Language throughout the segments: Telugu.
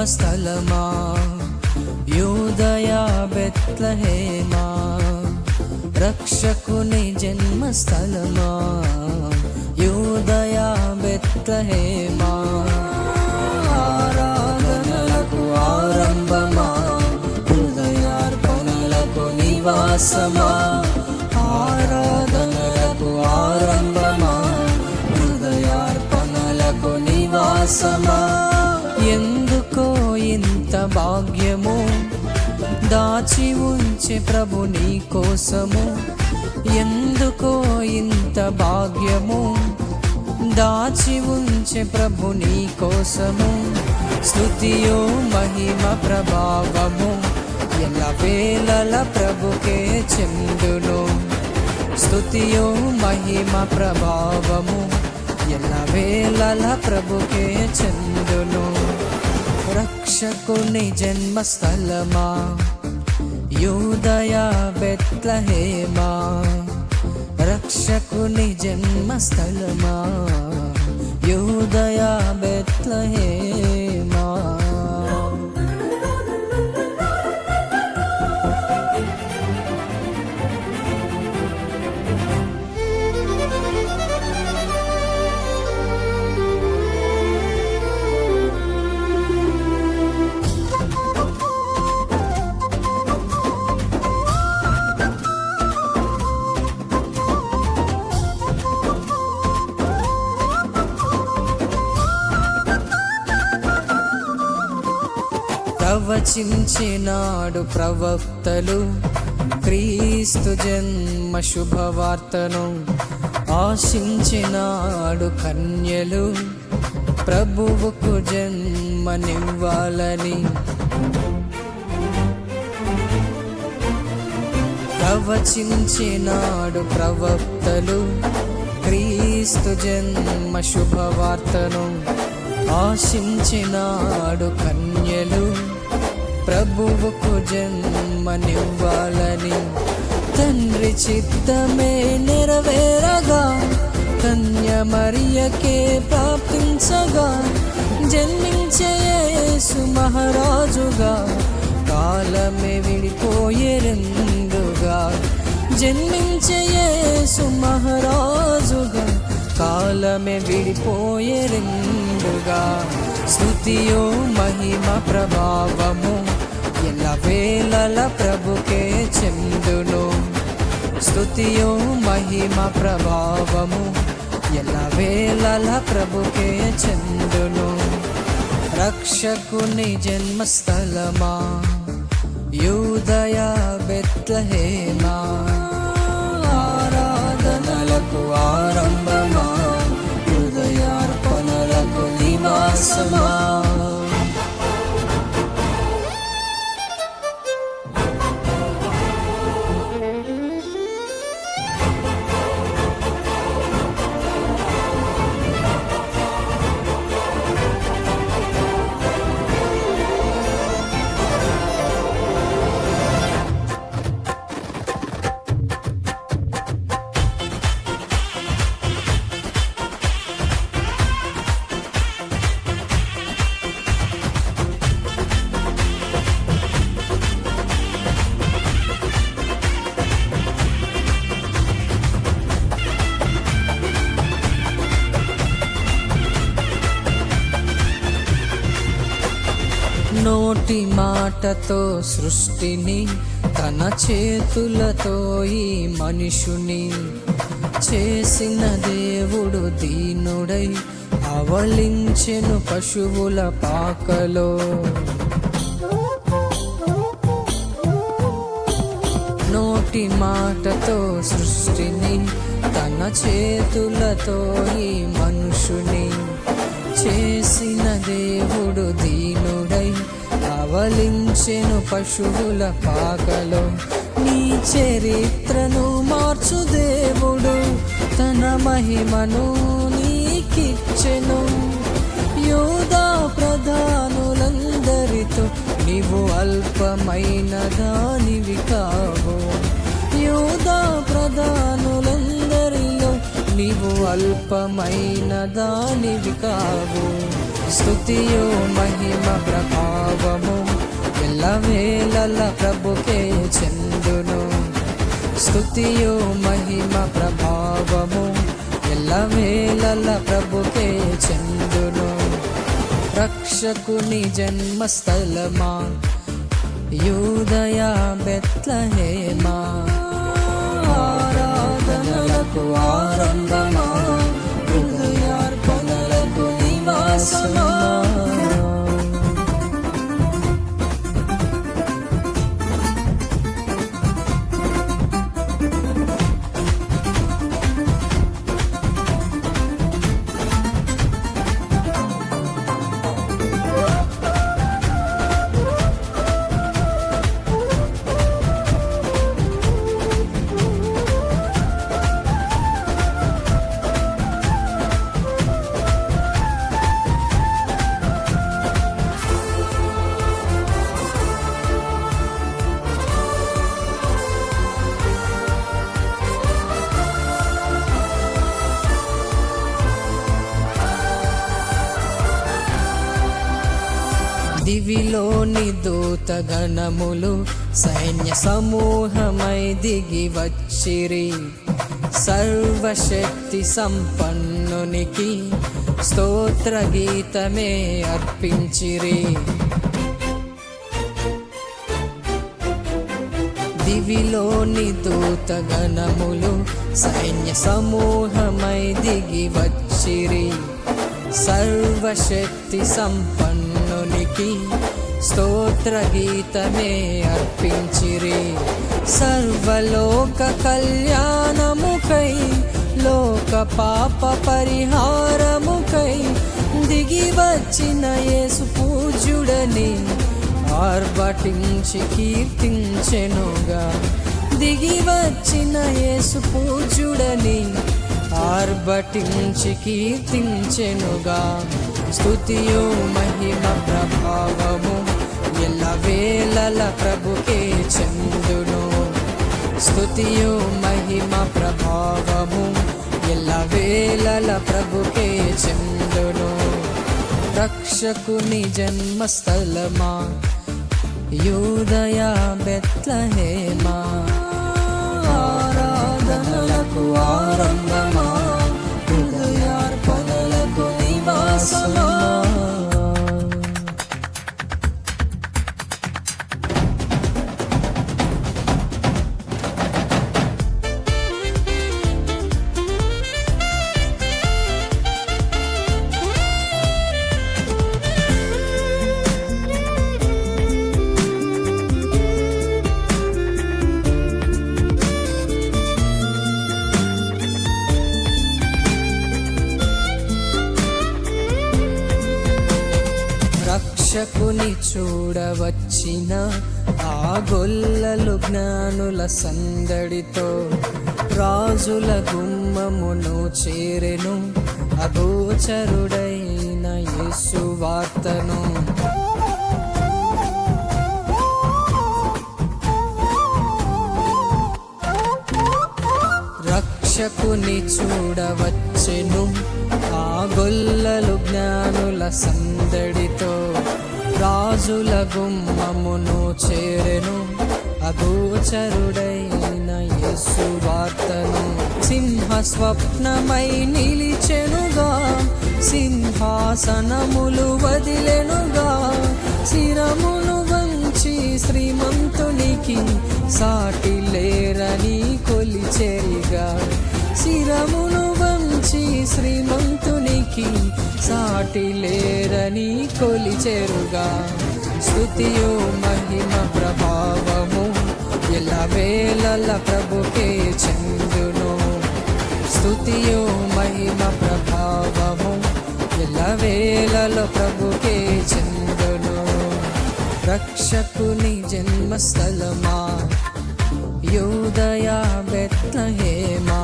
జన్మస్థలమా, యూదయ బెత్లెహేమా, రక్షకుని జన్మస్థలమా, యూదయ బెత్లెహేమా. ఆరాధనలకు ఆరంభమా, హృదయార్పణలకు నివాసమా, ఆరాధనలకు ఆరంభమా, హృదయార్పణలకు నివాసమా. ఎందుకో ఇంత భాగ్యము దాచి ఉంచే ప్రభు నీ కోసము, ఎందుకో ఇంత భాగ్యము దాచి ఉంచే ప్రభు నీ కోసము. స్తుతియో మహిమ ప్రభావము ఎల్లవేళల ప్రభుకే చెందును, స్తుతియో మహిమ ప్రభావము ఎల్లవేళల ప్రభుకే చెందును. రక్షకుని జన్మస్థలమా, యూదయ బెత్లెహేమా, రక్షకుని జన్మస్థలమా, యూదయ బెత్లెహేమా. ప్రవచించినాడు ప్రవక్తలు క్రీస్తు జన్మ శుభవార్తను, ఆశించినాడు కన్యలు ప్రభువుకు జన్మనివ్వాలని. ప్రవచించినాడు ప్రవక్తలు క్రీస్తు జన్మ శుభవార్తను, ఆశించినాడు కన్యలు ప్రభువుకు జన్మనివ్వాలని. తండ్రి చిత్తమే నెరవేరగా కన్య మరియకే ప్రాప్తించగా, జన్మించే యేసు మహారాజుగా కాలమే విడిపోయేరెందుగా, జన్మించే యేసు మహారాజుగా కాలమే విడిపోయేరెందుగా. స్తుతియో మహిమ ప్రభావము ఎల్లవేళల ప్రభుకే చెందును, స్తుతియో మహిమ ప్రభావము ఎల్లవేళల ప్రభుకే చెందును. రక్షకుని జన్మస్థలమా, యూదయ బెత్లెహేమా, ఆరాధనలకు ఆరంభమా, హృదయార్పణలకు నివాసమా. నోటి మాటతో సృష్టిని, తన చేతులతో ఈ మనుషుని చేసిన దేవుడు దీనుడై అవలించెను పశువుల పాకలో. నోటి మాటతో సృష్టిని, తన చేతులతో ఈ మనుషుని చేసిన దేవుడు దీనుడై అవలించెను పశువుల పాకలో. నీ చరిత్రను మార్చు దేవుడు తన మహిమను నీకిచ్చెను. యూదా ప్రధానులందరితో నీవు అల్పమైన దానివి కావు, యూదా ప్రధానులందరిలో నీవు అల్పమైన దానివి కావు. స్తుతియు మహిమ ప్రభావము ఎల్లవేళల ప్రభుకే చెందును. స్తుతియు మహిమ ప్రభావము ఎల్లవేళల ప్రభుకే చెందును. రక్షకుని జన్మస్థలమా యూదయ బెత్లెహేమా, ఆరాధనలకు ఆరంభమా, హృదయార్పణలకు నివాసమా. దివిలోని దూతగణములు సైన్య సమూహమై దిగి వచ్చిరి. సర్వశక్తి సంపన్నునికి స్తోత్ర గీతమే అర్పించిరి. దివిలోని దూతగణములు సైన్య సమూహమై దిగి వచ్చిరి. సర్వశక్తి సంపన్నునికి స్తోత్ర గీతమే అర్పించిరి. సర్వలోక కళ్యాణముకై లోక పాప పరిహారముకై దిగి వచ్చిన యేసు పూజ్యుడని ఆర్భటించి కీర్తించెనుగా. దిగి వచ్చిన యేసు పూజ్యుడని ఆర్భటించి కీర్తించెనుగా. స్తుతియు మహిమ ప్రభావము ఎల్లవేళల ప్రభుకే చెందును. స్తుతియు మహిమ ప్రభావము ఎల్లవేళల ప్రభుకే చెందును. రక్షకుని జన్మస్థలమా యూదయ బెత్లెహేమా, ఆరాధనలకు ఆరంభమా, హృదయార్పణలకు నివాసమా. రక్షకుని చూడవచ్చిన ఆ గొల్లలు జ్ఞానుల సందడితో రాజుల గుమ్మమును చేరెను. అగోచరుడైన యేసు వార్తను రక్షకుని చూడవచ్చెను ఆ గొల్లలు జ్ఞానుల సందడితో రాజుల గుమ్మమును చేరెను. అగోచరుడైన యేసు వార్తను సింహ స్వప్నమై నిలిచెనుగా. సింహాసనములు వదిలెనుగా. శిరమును వంచి శ్రీమంతునికి సాటి లేరని కొలిచెరిగా. శిరమును వంచి శ్రీమంతునికి సాటి లేరని కొలిచెరుగా. స్తుతియు మహిమ ప్రభావము ఎల్లవేళల ప్రభుకే చెందును. స్తుతియు మహిమ ప్రభావము ఎల్లవేళల ప్రభుకే చెందును. రక్షకుని జన్మస్థలమా యూదయ బెత్లెహేమా,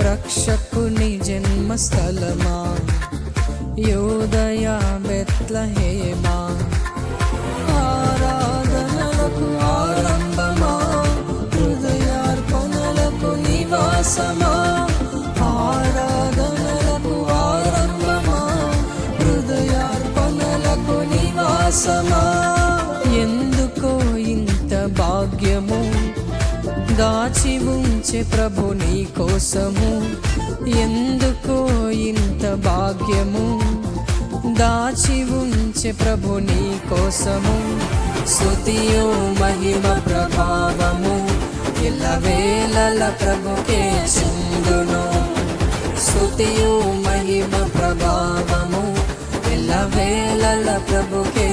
రక్షకుని జన్మస్థలమా యూదయ బెత్లెహేమా. ఆరాధనలకు ఆరంభమా, హృదయార్పణలకు నివాసమా. ఆరాధనలకు ఆరంభమా, హృదయ కోసమా. ఎందుకో ఇంత భాగ్యము దాచి ఉంచే ప్రభు నీ కోసము. ఎందుకో ఇంత భాగ్యము దాచి ఉంచే ప్రభు నీ కోసము. స్తుతియు మహిమ ప్రభావము ఎల్లవేళల ప్రభుకే చెందును. స్తుతియు మహిమ ప్రభావము ఎల్లవేళల ప్రభుకే